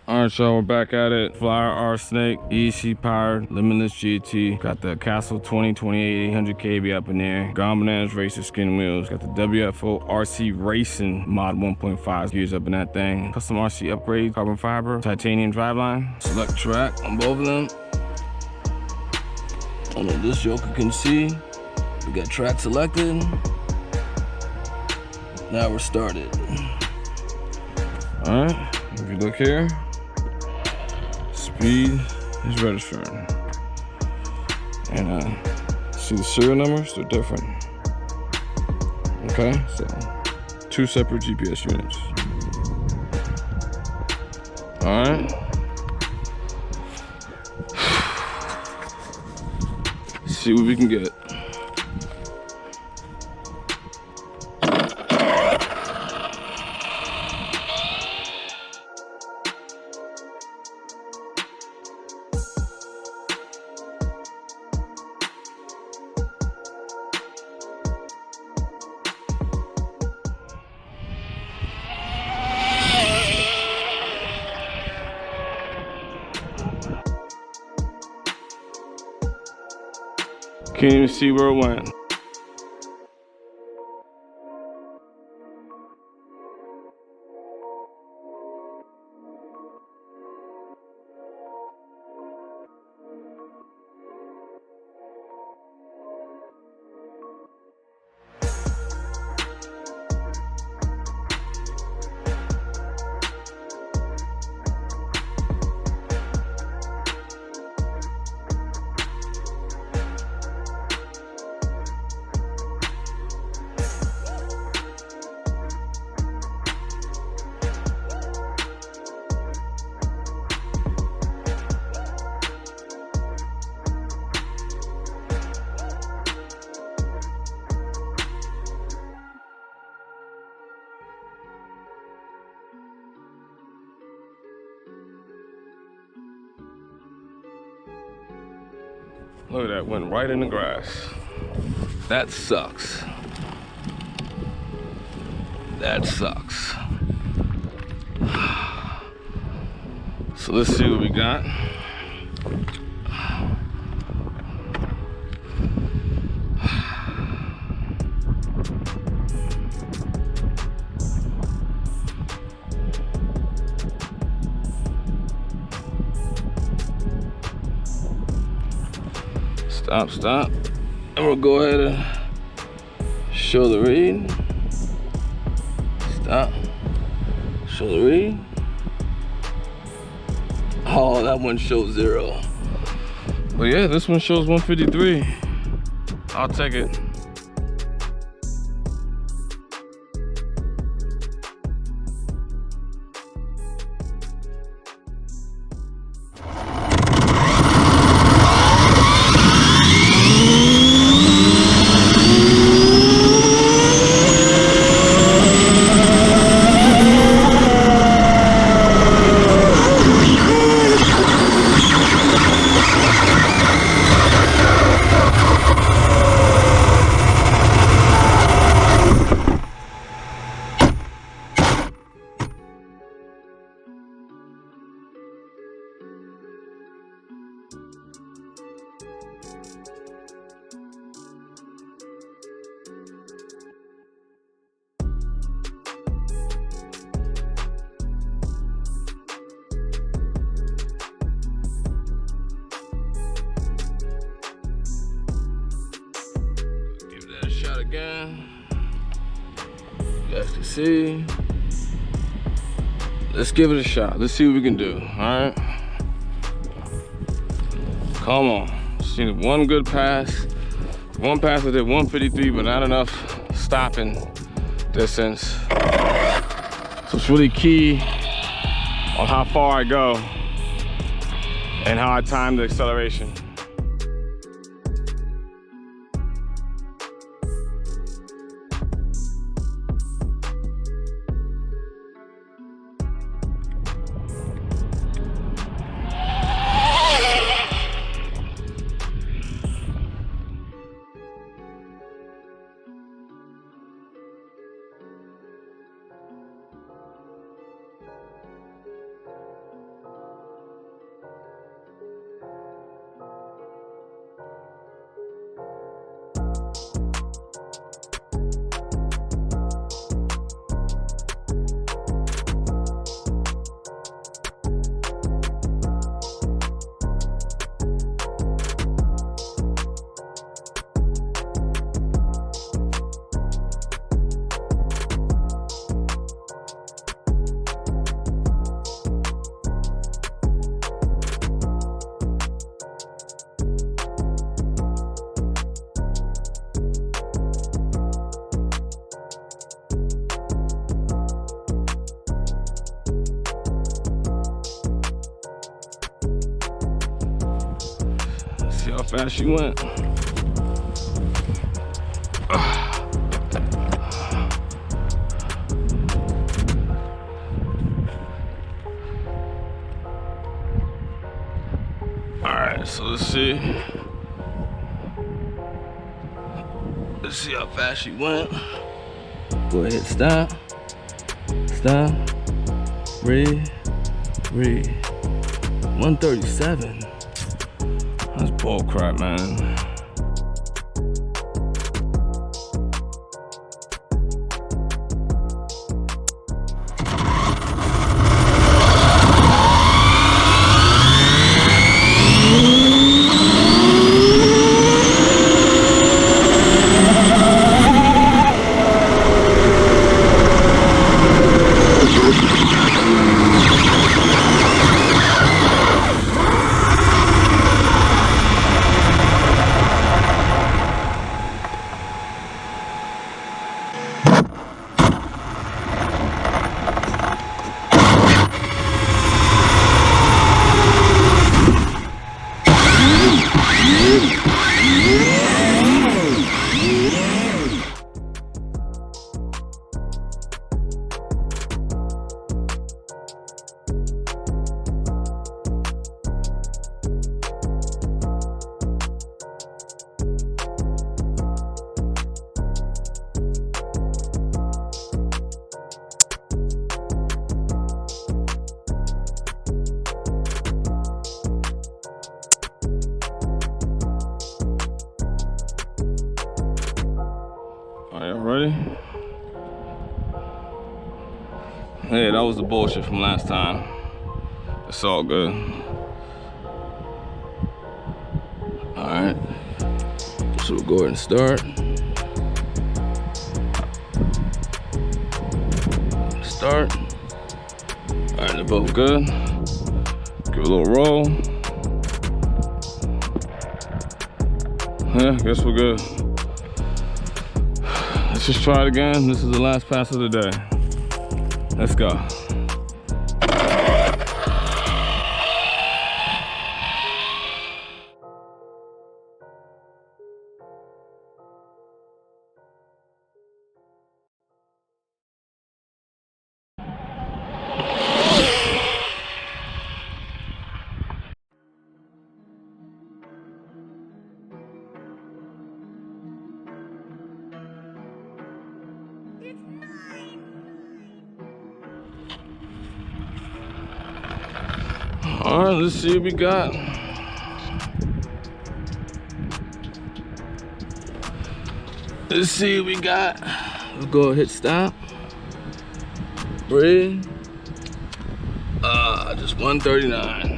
All right, y'all, we're back at it. Flier Rsnake, EC powered, limitless GT. Got the Castle2028 800 kb up in there. Gone Bananas Racer skin wheels. Got the WFO RC Racing Mod 1.5 gears up in that thing. Custom RC upgrade, carbon fiber, titanium driveline. Select track on both of them. I don't know if this joker can see. We got track selected. Now we're started. All right, if you look here, speed is registering. And see the serial numbers, they're different. Okay, so 2 separate GPS units. All right. See what we can get. Can't even see where it went. Look at that, went right in the grass. That sucks. That sucks. So let's see what we got. Stop. And we'll go ahead and show the read. Stop. Show the read. Oh, that one shows 0. But yeah, this one shows 153. I'll take it. Again, you guys can see. Let's give it a shot. Let's see what we can do. All right, come on. Seen one good pass. One pass I did 153, but not enough stopping distance. So it's really key on how far I go and how I time the acceleration. how fast she went. Alright, so let's see. Let's see how fast she went. Go ahead, stop. Stop. Read. 137. That's bull crap, man. Ready? Hey, that was the bullshit from last time. It's all good. Alright. So we'll go ahead and start. Start. Alright, they're both good. Give it a little roll. Yeah, guess we're good. Let's just try it again. This is the last pass of the day. Let's go. All right, let's see what we got. Let's see what we got. Let's go ahead, hit stop. Breathe. Just 139.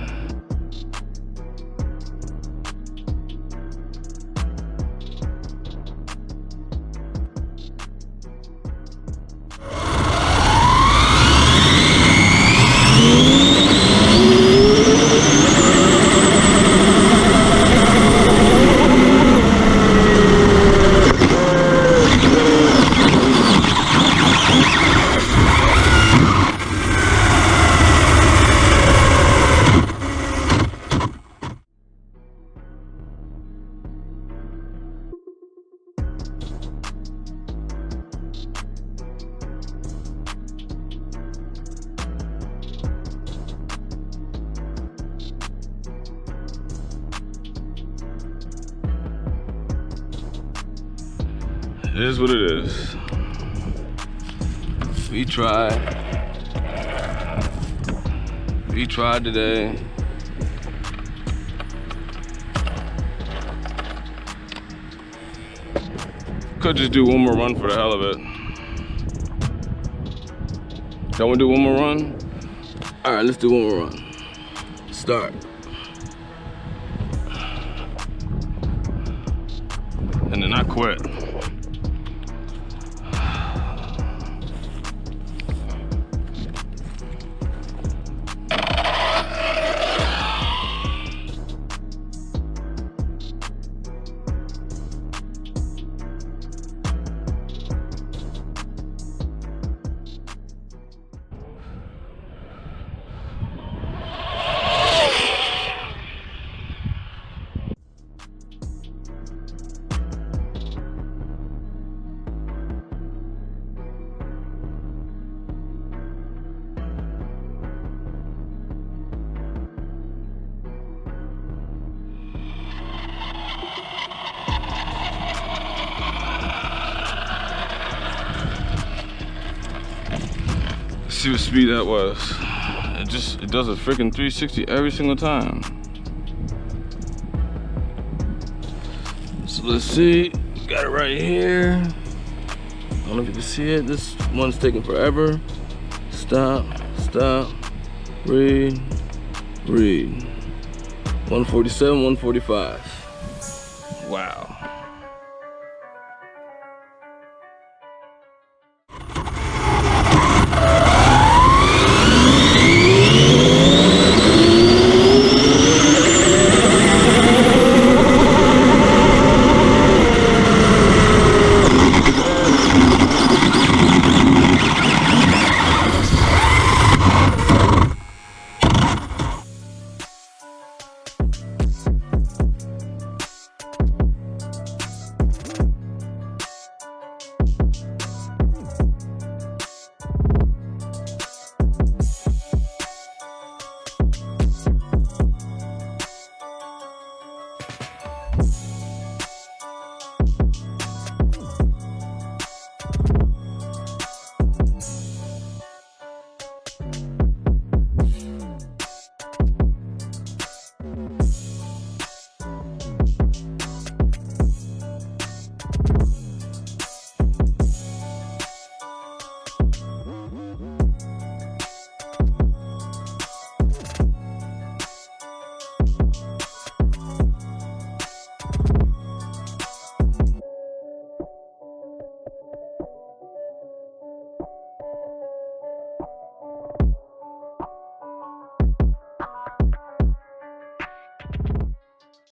It is what it is. We tried today. Could just do one more run for the hell of it. Don't we do one more run? All right, let's do one more run. Start. And then I quit. see what speed that was. It does a freaking 360 every single time. So let's see, got it right here. I don't know if you can see it. This one's taking forever. Stop, read. 147, 145. Wow.